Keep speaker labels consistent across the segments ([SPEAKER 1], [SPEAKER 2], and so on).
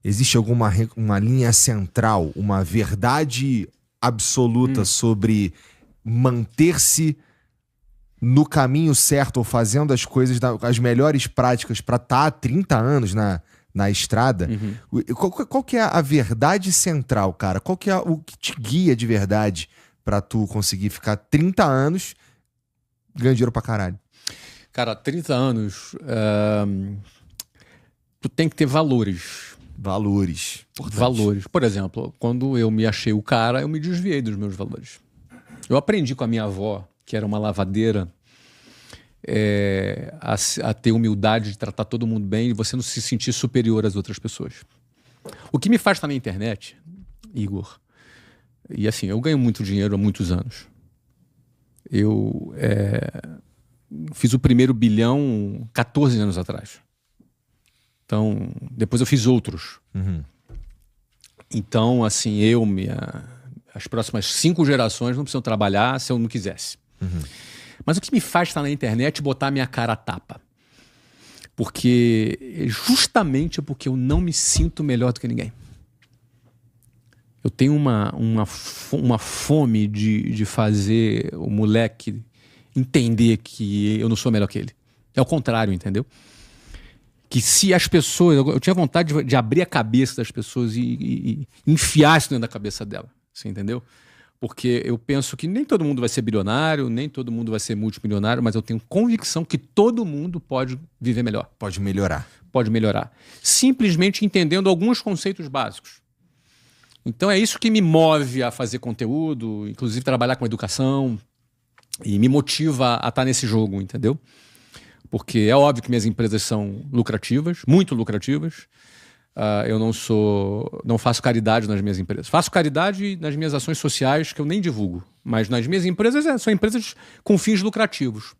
[SPEAKER 1] existe uma linha central, uma verdade absoluta sobre manter-se no caminho certo ou fazendo as coisas, as melhores práticas para estar há 30 anos na estrada? Qual que é a verdade central, cara? Qual que é o que te guia de verdade pra tu conseguir ficar 30 anos ganhando dinheiro pra caralho?
[SPEAKER 2] Cara, 30 anos, tu tem que ter valores.
[SPEAKER 1] Valores. Importante.
[SPEAKER 2] Valores. Por exemplo, quando eu me achei o cara, eu me desviei dos meus valores. Eu aprendi com a minha avó, que era uma lavadeira, a ter humildade de tratar todo mundo bem e você não se sentir superior às outras pessoas. O que me faz estar na internet, Igor, e assim, eu ganho muito dinheiro há muitos anos. Eu fiz o primeiro bilhão 14 anos atrás. Então, depois eu fiz outros. Então, assim, as próximas 5 gerações não precisam trabalhar se eu não quisesse. Mas o que me faz estar na internet é botar a minha cara a tapa. Justamente porque eu não me sinto melhor do que ninguém. Eu tenho uma fome de fazer o moleque entender que eu não sou melhor que ele. É o contrário, entendeu? Que se as pessoas... Eu tinha vontade de abrir a cabeça das pessoas e enfiar isso dentro da cabeça dela. Você entendeu? Porque eu penso que nem todo mundo vai ser bilionário, nem todo mundo vai ser multimilionário, mas eu tenho convicção que todo mundo pode viver melhor.
[SPEAKER 1] Pode melhorar.
[SPEAKER 2] Pode melhorar. Simplesmente entendendo alguns conceitos básicos. Então é isso que me move a fazer conteúdo, inclusive trabalhar com educação, e me motiva a estar nesse jogo, entendeu? Porque é óbvio que minhas empresas são lucrativas, muito lucrativas. Eu não faço caridade nas minhas empresas. Faço caridade nas minhas ações sociais, que eu nem divulgo. Mas nas minhas empresas são empresas com fins lucrativos.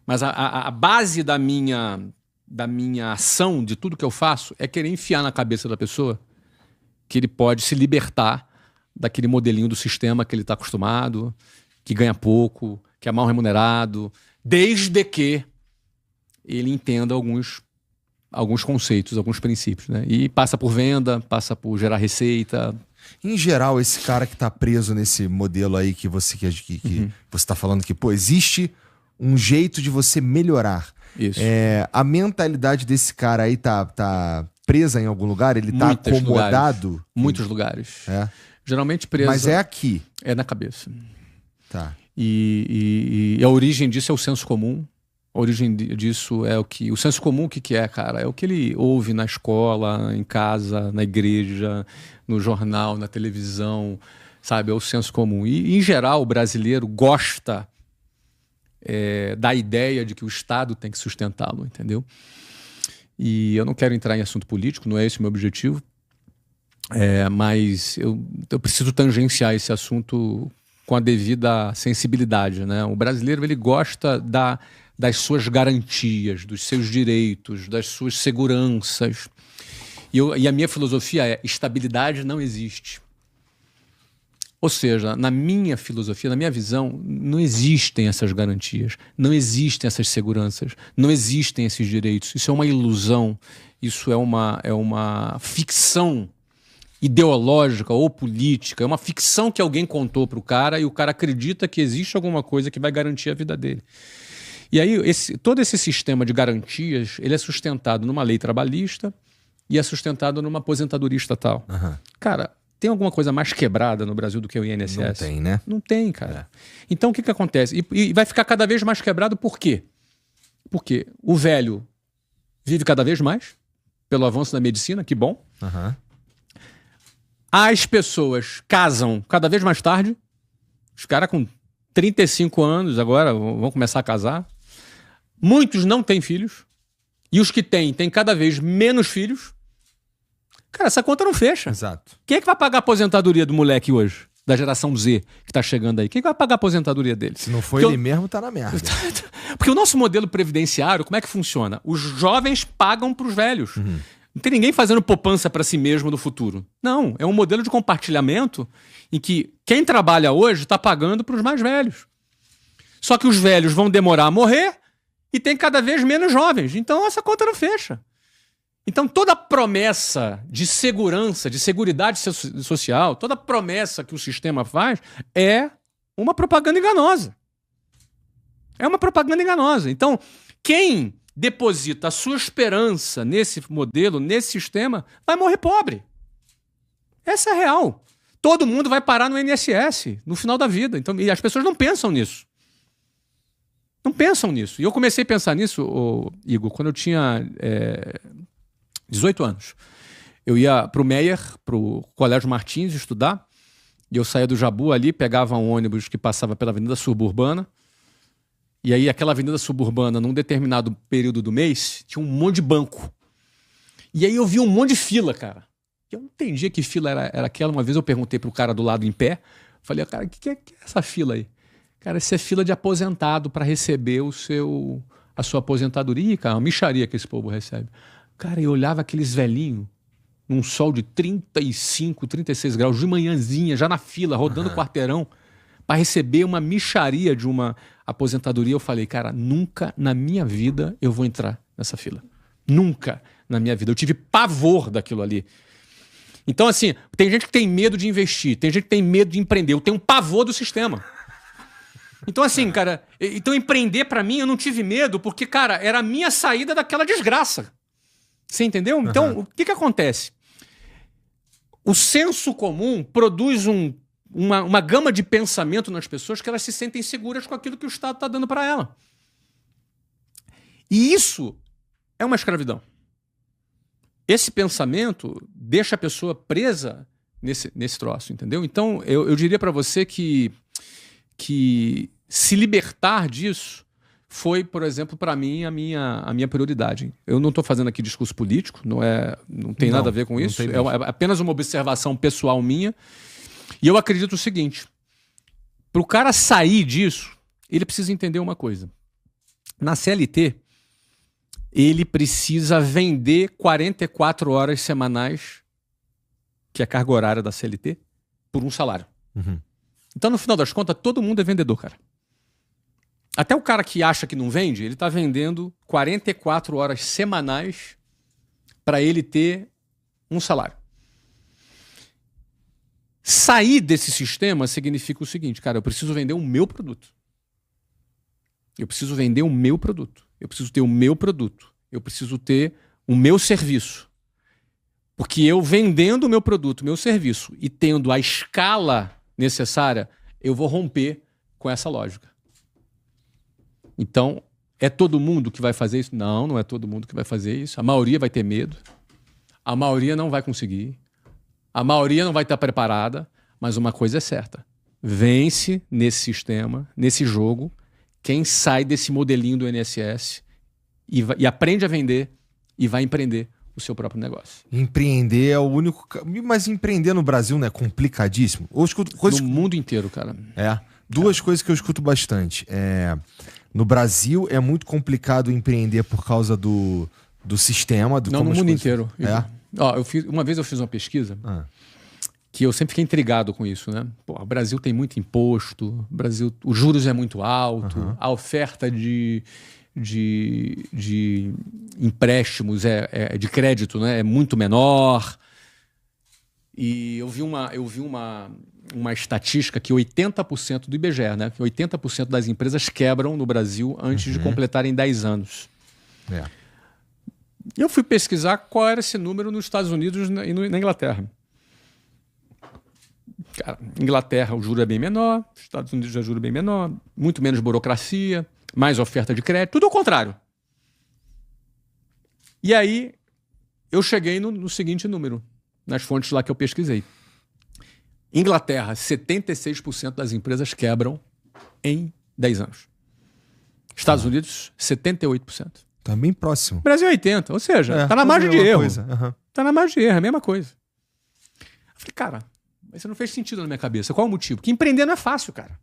[SPEAKER 2] Mas a base da minha ação, de tudo que eu faço, é querer enfiar na cabeça da pessoa que ele pode se libertar daquele modelinho do sistema que ele está acostumado, que ganha pouco, que é mal remunerado, desde que ele entenda alguns conceitos, alguns princípios, né? E passa por venda, passa por gerar receita.
[SPEAKER 1] Em geral, esse cara que tá preso nesse modelo aí que você tá falando que, pô, existe um jeito de você melhorar.
[SPEAKER 2] Isso.
[SPEAKER 1] A mentalidade desse cara aí tá presa em algum lugar? Ele tá acomodado?
[SPEAKER 2] Muitos lugares. Geralmente presa.
[SPEAKER 1] Mas é aqui.
[SPEAKER 2] É na cabeça.
[SPEAKER 1] Tá.
[SPEAKER 2] E a origem disso é o senso comum. A origem disso é o senso comum, o que é, cara? É o que ele ouve na escola, em casa, na igreja, no jornal, na televisão, sabe? É o senso comum. E em geral, o brasileiro gosta da ideia de que o Estado tem que sustentá-lo, entendeu? E eu não quero entrar em assunto político, não é esse o meu objetivo, mas eu preciso tangenciar esse assunto com a devida sensibilidade, né? O brasileiro, ele gosta das suas garantias, dos seus direitos, das suas seguranças. E a minha filosofia é: estabilidade não existe. Ou seja, na minha filosofia, na minha visão, não existem essas garantias, não existem essas seguranças, não existem esses direitos. Isso é uma ilusão, isso é uma ficção ideológica ou política, é uma ficção que alguém contou para o cara e o cara acredita que existe alguma coisa que vai garantir a vida dele. E aí, todo esse sistema de garantias, ele é sustentado numa lei trabalhista e é sustentado numa aposentadoria estatal. Cara, tem alguma coisa mais quebrada no Brasil do que o INSS?
[SPEAKER 1] Não tem, né?
[SPEAKER 2] Não tem, cara. Então, o que acontece? E vai ficar cada vez mais quebrado por quê? Porque o velho vive cada vez mais, pelo avanço da medicina, que bom. As pessoas casam cada vez mais tarde. Os caras com 35 anos agora vão começar a casar. Muitos não têm filhos. E os que têm cada vez menos filhos. Cara, essa conta não fecha.
[SPEAKER 1] Exato.
[SPEAKER 2] Quem é que vai pagar a aposentadoria do moleque hoje? Da geração Z, que tá chegando aí. Quem é que vai pagar a aposentadoria dele?
[SPEAKER 1] Se não for ele mesmo, tá na merda.
[SPEAKER 2] Porque o nosso modelo previdenciário, como é que funciona? Os jovens pagam pros velhos. Não tem ninguém fazendo poupança para si mesmo no futuro. Não, é um modelo de compartilhamento em que quem trabalha hoje está pagando para os mais velhos. Só que os velhos vão demorar a morrer e tem cada vez menos jovens. Então essa conta não fecha. Então, toda promessa de segurança, de seguridade social, toda promessa que o sistema faz é uma propaganda enganosa. É uma propaganda enganosa. Então, quem deposita a sua esperança nesse modelo, nesse sistema, vai morrer pobre. Essa é a real. Todo mundo vai parar no INSS no final da vida. Então, e as pessoas não pensam nisso. Não pensam nisso. E eu comecei a pensar nisso, Igor, quando eu tinha 18 anos. Eu ia para o Meier, para o Colégio Martins, estudar, e eu saía do Jabu ali, pegava um ônibus que passava pela Avenida Suburbana, e aí aquela Avenida Suburbana, num determinado período do mês, tinha um monte de banco. E aí eu vi um monte de fila, cara. Eu não entendia que fila era aquela. Uma vez eu perguntei pro cara do lado em pé, falei, cara, o que é essa fila aí? Cara, essa é fila de aposentado para receber a sua aposentadoria, cara, uma mixaria que esse povo recebe. Cara, eu olhava aqueles velhinhos num sol de 35, 36 graus, de manhãzinha, já na fila, rodando quarteirão, para receber uma mixaria de uma aposentadoria. Eu falei, cara, nunca na minha vida eu vou entrar nessa fila. Nunca na minha vida. Eu tive pavor daquilo ali. Então, assim, tem gente que tem medo de investir, tem gente que tem medo de empreender. Eu tenho um pavor do sistema. Então, assim, cara, empreender pra mim eu não tive medo porque, cara, era a minha saída daquela desgraça. Você entendeu? Então, o que acontece? O senso comum produz uma gama de pensamento nas pessoas que elas se sentem seguras com aquilo que o Estado está dando para ela. E isso é uma escravidão. Esse pensamento deixa a pessoa presa nesse troço, entendeu? Então, eu diria para você que se libertar disso foi, por exemplo, para mim, a minha prioridade. Eu não estou fazendo aqui discurso político, não tem nada a ver com isso. É apenas uma observação pessoal minha. E eu acredito o seguinte, para o cara sair disso, ele precisa entender uma coisa. Na CLT, ele precisa vender 44 horas semanais, que é a carga horária da CLT, por um salário.
[SPEAKER 1] Uhum.
[SPEAKER 2] Então, no final das contas, todo mundo é vendedor, cara. Até o cara que acha que não vende, ele está vendendo 44 horas semanais para ele ter um salário. Sair desse sistema significa o seguinte, cara, eu preciso vender o meu produto. Eu preciso vender o meu produto. Eu preciso ter o meu produto. Eu preciso ter o meu serviço. Porque eu vendendo o meu produto, o meu serviço, e tendo a escala necessária, eu vou romper com essa lógica. Então, é todo mundo que vai fazer isso? Não, não é todo mundo que vai fazer isso. A maioria vai ter medo. A maioria não vai conseguir. A maioria não vai estar preparada. Mas uma coisa é certa. Vence nesse sistema, nesse jogo, quem sai desse modelinho do INSS e aprende a vender e vai empreender o seu próprio negócio.
[SPEAKER 1] Empreender é o único... Mas empreender no Brasil não é complicadíssimo? Eu escuto coisas...
[SPEAKER 2] No mundo inteiro, cara.
[SPEAKER 1] Duas coisas que eu escuto bastante. No Brasil é muito complicado empreender por causa do sistema.
[SPEAKER 2] Não, no mundo inteiro. Uma vez eu fiz uma pesquisa que eu sempre fiquei intrigado com isso, né? Pô, o Brasil tem muito imposto, os juros é muito alto, a oferta de empréstimos de crédito, né, é muito menor. E eu vi uma estatística que 80% do IBGE, né, que 80% das empresas quebram no Brasil antes de completarem 10 anos. Eu fui pesquisar qual era esse número nos Estados Unidos e na Inglaterra. Cara, Inglaterra o juro é bem menor, Estados Unidos o juro é bem menor, muito menos burocracia, mais oferta de crédito, tudo ao contrário. E aí eu cheguei no seguinte número, nas fontes lá que eu pesquisei. Inglaterra, 76% das empresas quebram em 10 anos. Estados Unidos, 78%.
[SPEAKER 1] Tá bem próximo.
[SPEAKER 2] Brasil, 80%. Ou seja, tá na margem de erro. Tá na margem de erro, é a mesma coisa. Eu falei, cara, mas isso não fez sentido na minha cabeça. Qual é o motivo? Porque empreender não é fácil, cara.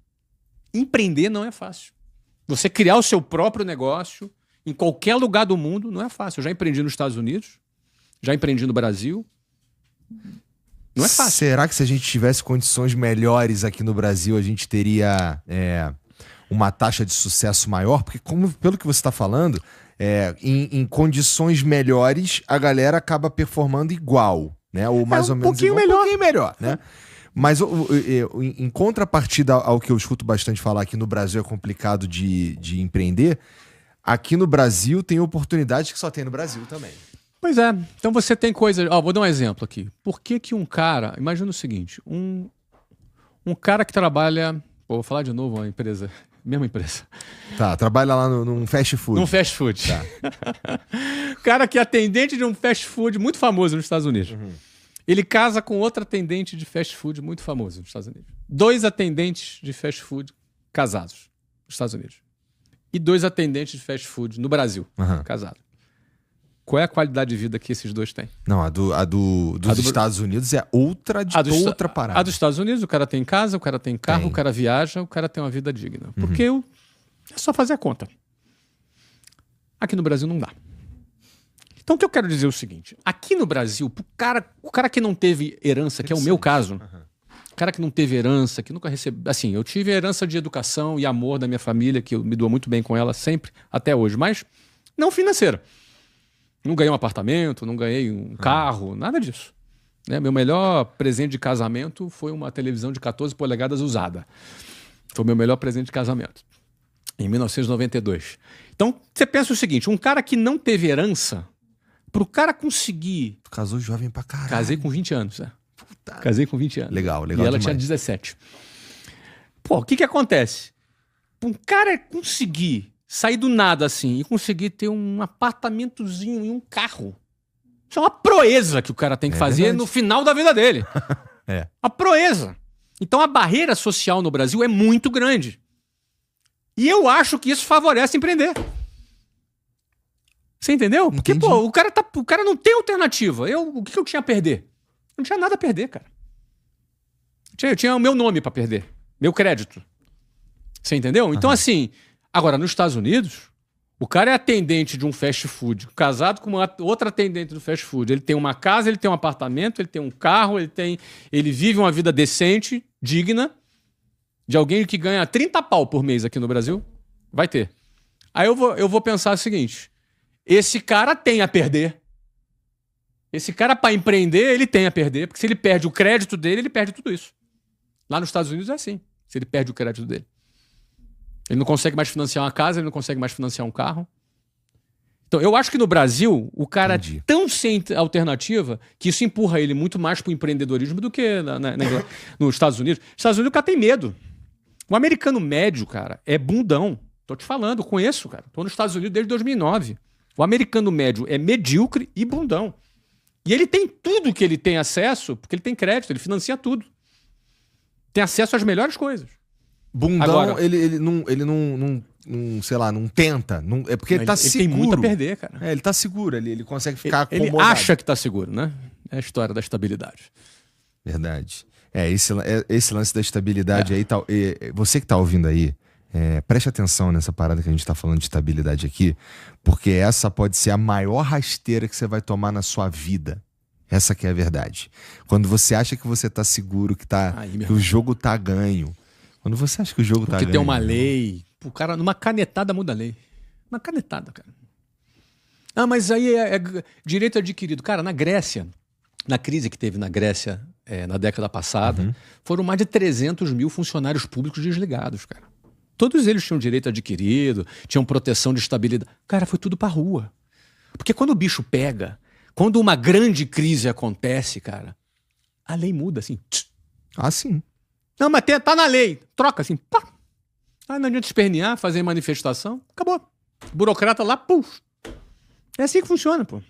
[SPEAKER 2] Empreender não é fácil. Você criar o seu próprio negócio em qualquer lugar do mundo não é fácil. Eu já empreendi nos Estados Unidos, já empreendi no Brasil. Não é fácil.
[SPEAKER 1] Será que se a gente tivesse condições melhores aqui no Brasil, a gente teria uma taxa de sucesso maior? Porque pelo que você está falando, em condições melhores, a galera acaba performando igual, né? Ou mais ou menos
[SPEAKER 2] igual, um pouquinho melhor,
[SPEAKER 1] né? Mas em contrapartida ao que eu escuto bastante falar que no Brasil é complicado de empreender, aqui no Brasil tem oportunidades que só tem no Brasil também.
[SPEAKER 2] Pois é. Então você tem coisas... Vou dar um exemplo aqui. Por que um cara... Imagina o seguinte. Um cara que trabalha... vou falar de novo uma empresa. Mesma empresa.
[SPEAKER 1] Tá, trabalha lá num fast food.
[SPEAKER 2] Num fast food.
[SPEAKER 1] Tá.
[SPEAKER 2] Cara que é atendente de um fast food muito famoso nos Estados Unidos.
[SPEAKER 1] Uhum.
[SPEAKER 2] Ele casa com outro atendente de fast food muito famoso nos Estados Unidos. 2 atendentes de fast food casados nos Estados Unidos. E 2 atendentes de fast food no Brasil, casados. Qual é a qualidade de vida que esses 2 têm?
[SPEAKER 1] Não, dos Estados Unidos é outra parada.
[SPEAKER 2] A dos Estados Unidos, o cara tem casa, o cara tem carro, o cara viaja, o cara tem uma vida digna. Porque é só fazer a conta. Aqui no Brasil não dá. Então o que eu quero dizer é o seguinte. Aqui no Brasil, o cara que não teve herança, que é o meu caso, o cara que não teve herança, que nunca recebeu... Assim, eu tive herança de educação e amor da minha família, que eu me dou muito bem com ela sempre, até hoje, mas não financeira. Não ganhei um apartamento, não ganhei um carro, nada disso. Né? Meu melhor presente de casamento foi uma televisão de 14 polegadas usada. Foi o meu melhor presente de casamento. Em 1992. Então, você pensa o seguinte, um cara que não teve herança, pro cara conseguir...
[SPEAKER 1] Tu casou jovem pra caralho.
[SPEAKER 2] Casei com 20 anos,
[SPEAKER 1] Puta.
[SPEAKER 2] Casei com 20 anos.
[SPEAKER 1] Legal
[SPEAKER 2] E ela
[SPEAKER 1] demais.
[SPEAKER 2] tinha 17. Pô, o que acontece? Um cara conseguir sair do nada assim e conseguir ter um apartamentozinho e um carro. Isso é uma proeza que o cara tem que fazer
[SPEAKER 1] verdade.
[SPEAKER 2] no final da vida dele. A proeza. Então a barreira social no Brasil é muito grande. E eu acho que isso favorece empreender. Você entendeu? Porque,
[SPEAKER 1] Entendi.
[SPEAKER 2] pô, o cara não tem alternativa. O que eu tinha a perder? Não tinha nada a perder, cara. Eu tinha o meu nome pra perder. Meu crédito. Você entendeu? Então, assim, agora, nos Estados Unidos, o cara é atendente de um fast food, casado com uma outra atendente do fast food. Ele tem uma casa, ele tem um apartamento, ele tem um carro, ele vive uma vida decente, digna, de alguém que ganha 30 pau por mês aqui no Brasil. Vai ter. Aí eu vou pensar o seguinte... Esse cara tem a perder. Esse cara, para empreender, ele tem a perder. Porque se ele perde o crédito dele, ele perde tudo isso. Lá nos Estados Unidos é assim. Se ele perde o crédito dele. Ele não consegue mais financiar uma casa, ele não consegue mais financiar um carro. Então, eu acho que no Brasil, o cara é tão sem alternativa que isso empurra ele muito mais pro empreendedorismo do que nos Estados Unidos. Nos Estados Unidos o cara tem medo. O americano médio, cara, é bundão. Tô te falando, conheço, cara. Tô nos Estados Unidos desde 2009. O americano médio é medíocre e bundão. E ele tem tudo que ele tem acesso, porque ele tem crédito, ele financia tudo. Tem acesso às melhores coisas.
[SPEAKER 1] Bundão,
[SPEAKER 2] agora,
[SPEAKER 1] ele não, sei lá, não tenta. É porque ele tá seguro.
[SPEAKER 2] Ele tem muito a perder, cara.
[SPEAKER 1] Ele tá seguro, ele consegue ficar acomodado.
[SPEAKER 2] Ele acha que tá seguro, né? É a história da estabilidade.
[SPEAKER 1] Verdade. Esse lance da estabilidade aí, você que tá ouvindo aí, preste atenção nessa parada que a gente tá falando de estabilidade aqui, porque essa pode ser a maior rasteira que você vai tomar na sua vida. Essa que é a verdade. Quando você acha que você tá seguro, que o jogo tá ganho. Quando você acha que o jogo tá ganho...
[SPEAKER 2] Porque tem uma lei... O cara, numa canetada muda a lei. Uma canetada, cara. Mas aí é direito adquirido. Cara, na Grécia, na crise que teve na Grécia na década passada, foram mais de 300 mil funcionários públicos desligados, cara. Todos eles tinham direito adquirido, tinham proteção de estabilidade. Cara, foi tudo pra rua. Porque quando o bicho pega, quando uma grande crise acontece, cara, a lei muda assim.
[SPEAKER 1] Sim.
[SPEAKER 2] Não, mas tá na lei. Troca assim. Pá. Não adianta espernear, fazer manifestação. Acabou. Burocrata lá, puf. É assim que funciona, pô.